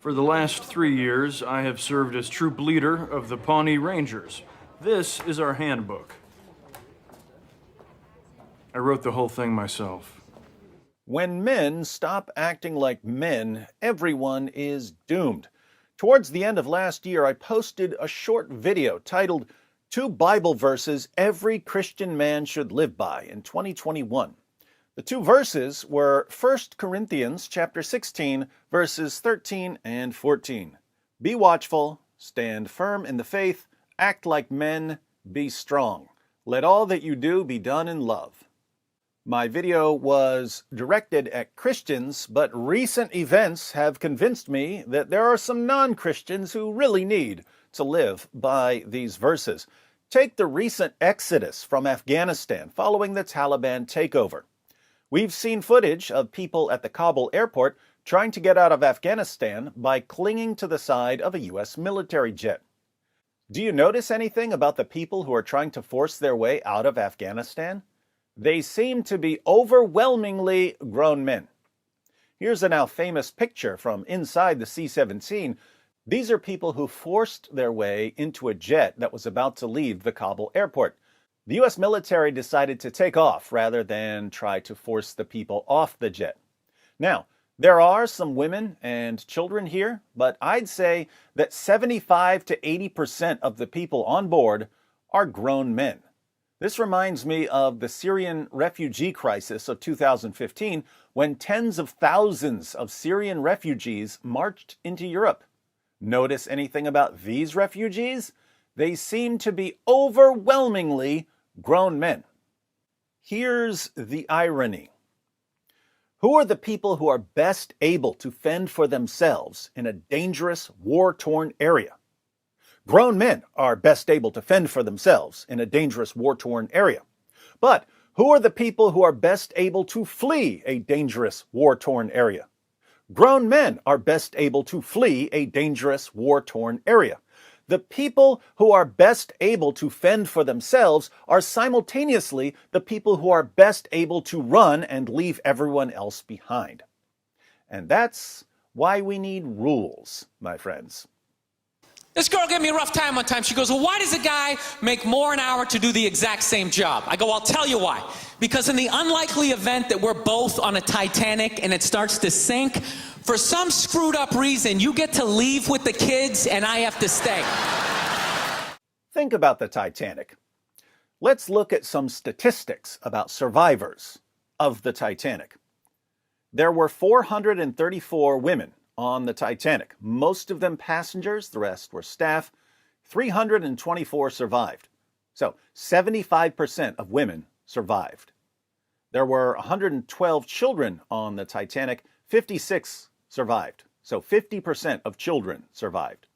For the last 3 years, I have served as troop leader of the Pawnee Rangers. This is our handbook. I wrote the whole thing myself. When men stop acting like men, everyone is doomed. Towards the end of last year, I posted a short video titled 2 Bible Verses Every Christian Man Should Live By in 2021. The 2 verses were 1 Corinthians chapter 16, verses 13 and 14. Be watchful, stand firm in the faith, act like men, be strong. Let all that you do be done in love. My video was directed at Christians, but recent events have convinced me that there are some non-Christians who really need to live by these verses. Take the recent exodus from Afghanistan following the Taliban takeover. We've seen footage of people at the Kabul airport trying to get out of Afghanistan by clinging to the side of a U.S. military jet. Do you notice anything about the people who are trying to force their way out of Afghanistan? They seem to be overwhelmingly grown men. Here's a now famous picture from inside the C-17. These are people who forced their way into a jet that was about to leave the Kabul airport. The U.S. military decided to take off rather than try to force the people off the jet. Now, there are some women and children here, but I'd say that 75 to 80% of the people on board are grown men. This reminds me of the Syrian refugee crisis of 2015, when tens of thousands of Syrian refugees marched into Europe. Notice anything about these refugees? They seem to be overwhelmingly grown men. Here's the irony. Who are the people who are best able to fend for themselves in a dangerous, war-torn area? Grown men are best able to fend for themselves in a dangerous, war-torn area. But who are the people who are best able to flee a dangerous, war-torn area? Grown men are best able to flee a dangerous, war-torn area. The people who are best able to fend for themselves are simultaneously the people who are best able to run and leave everyone else behind. And that's why we need rules, my friends. This girl gave me a rough time one time. She goes, well, why does a guy make more an hour to do the exact same job? I go, I'll tell you why. Because in the unlikely event that we're both on a Titanic and it starts to sink, for some screwed up reason, you get to leave with the kids and I have to stay. Think about the Titanic. Let's look at some statistics about survivors of the Titanic. There were 434 women on the Titanic, most of them passengers, the rest were staff. 324 survived. So 75% of women survived. There were 112 children on the Titanic, 56 survived. So 50% of children survived.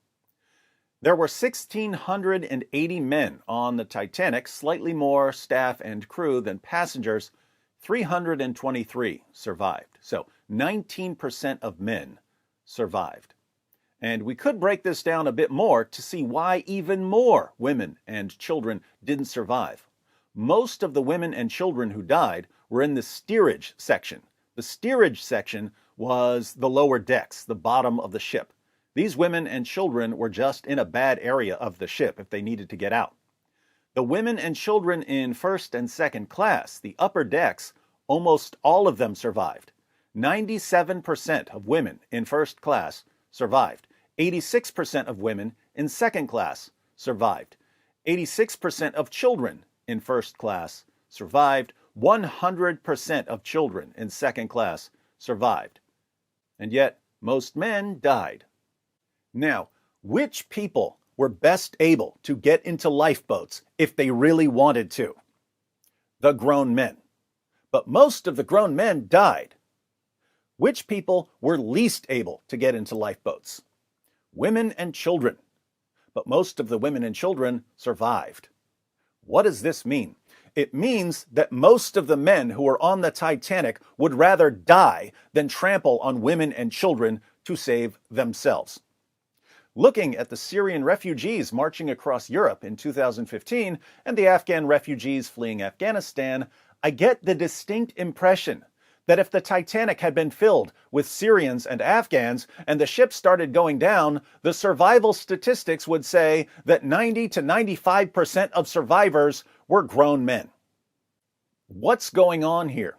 There were 1,680 men on the Titanic, slightly more staff and crew than passengers. 323 survived. So 19% of men survived. And we could break this down a bit more to see why even more women and children didn't survive. Most of the women and children who died were in the steerage section. The steerage section was the lower decks, the bottom of the ship. These women and children were just in a bad area of the ship if they needed to get out. The women and children in first and second class, the upper decks, almost all of them survived. 97% of women in first class survived. 86% of women in second class survived. 86% of children in first class survived. 100% of children in second class survived. And yet, most men died. Now, which people were best able to get into lifeboats if they really wanted to? The grown men. But most of the grown men died. Which people were least able to get into lifeboats? Women and children. But most of the women and children survived. What does this mean? It means that most of the men who were on the Titanic would rather die than trample on women and children to save themselves. Looking at the Syrian refugees marching across Europe in 2015 and the Afghan refugees fleeing Afghanistan, I get the distinct impression that if the Titanic had been filled with Syrians and Afghans and the ship started going down, the survival statistics would say that 90 to 95% of survivors were grown men. What's going on here?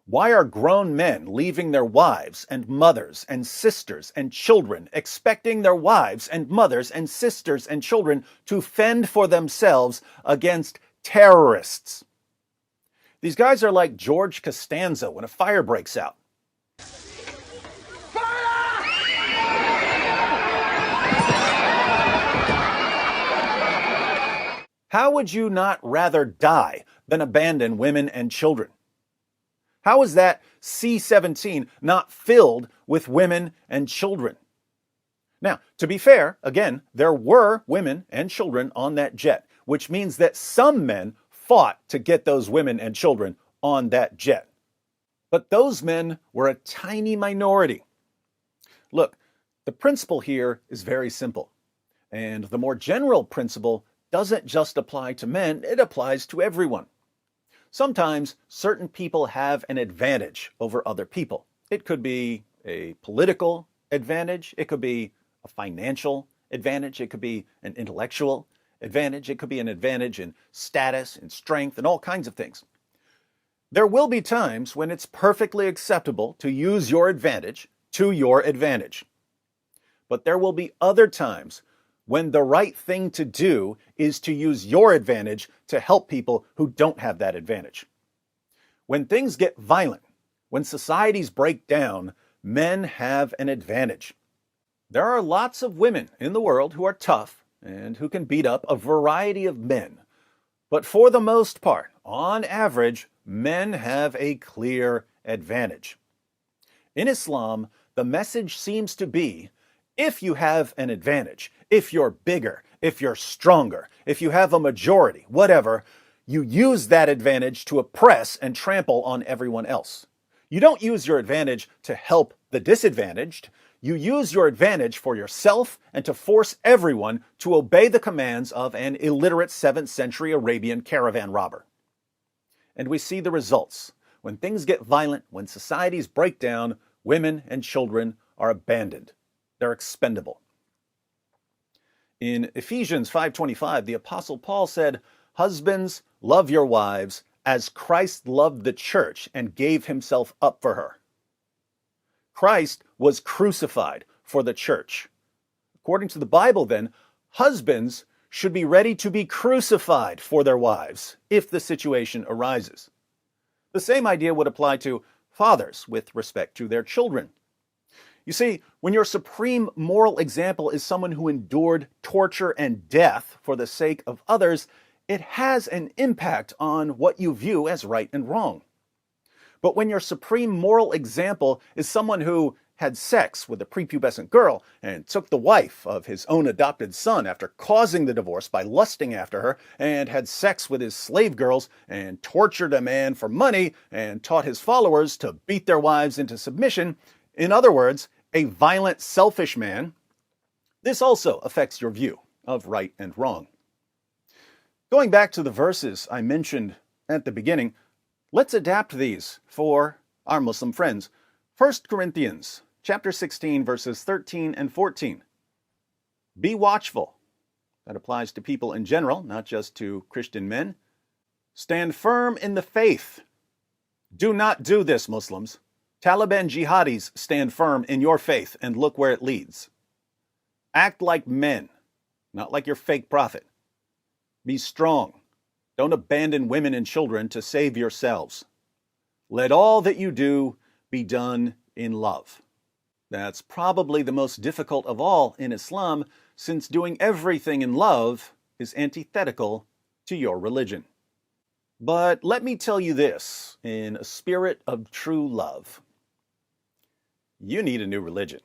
Why are grown men leaving their wives and mothers and sisters and children, expecting their wives and mothers and sisters and children to fend for themselves against terrorists? These guys are like George Costanza when a fire breaks out. How would you not rather die than abandon women and children? How is that C-17 not filled with women and children? Now, to be fair, again, there were women and children on that jet, which means that some men fought to get those women and children on that jet. But those men were a tiny minority. Look, the principle here is very simple. And the more general principle doesn't just apply to men, it applies to everyone. Sometimes certain people have an advantage over other people. It could be a political advantage. It could be a financial advantage. It could be an intellectual advantage. It could be an advantage in status and strength and all kinds of things. There will be times when it's perfectly acceptable to use your advantage to your advantage. But there will be other times when the right thing to do is to use your advantage to help people who don't have that advantage. When things get violent, when societies break down, men have an advantage. There are lots of women in the world who are tough and who can beat up a variety of men. But for the most part, on average, men have a clear advantage. In Islam, the message seems to be, if you have an advantage, if you're bigger, if you're stronger, if you have a majority, whatever, you use that advantage to oppress and trample on everyone else. You don't use your advantage to help the disadvantaged. You use your advantage for yourself and to force everyone to obey the commands of an illiterate 7th century Arabian caravan robber. And we see the results. When things get violent, when societies break down, women and children are abandoned. They're expendable. In Ephesians 5:25, the Apostle Paul said, "Husbands, love your wives as Christ loved the church and gave himself up for her." Christ was crucified for the church. According to the Bible, then, husbands should be ready to be crucified for their wives if the situation arises. The same idea would apply to fathers with respect to their children. You see, when your supreme moral example is someone who endured torture and death for the sake of others, it has an impact on what you view as right and wrong. But when your supreme moral example is someone who had sex with a prepubescent girl and took the wife of his own adopted son after causing the divorce by lusting after her, and had sex with his slave girls and tortured a man for money and taught his followers to beat their wives into submission, in other words, a violent, selfish man, this also affects your view of right and wrong. Going back to the verses I mentioned at the beginning, let's adapt these for our Muslim friends. 1 Corinthians chapter 16, verses 13 and 14. Be watchful. That applies to people in general, not just to Christian men. Stand firm in the faith. Do not do this, Muslims. Taliban jihadis stand firm in your faith and look where it leads. Act like men, not like your fake prophet. Be strong. Don't abandon women and children to save yourselves. Let all that you do be done in love. That's probably the most difficult of all in Islam, since doing everything in love is antithetical to your religion. But let me tell you this, in a spirit of true love. You need a new religion.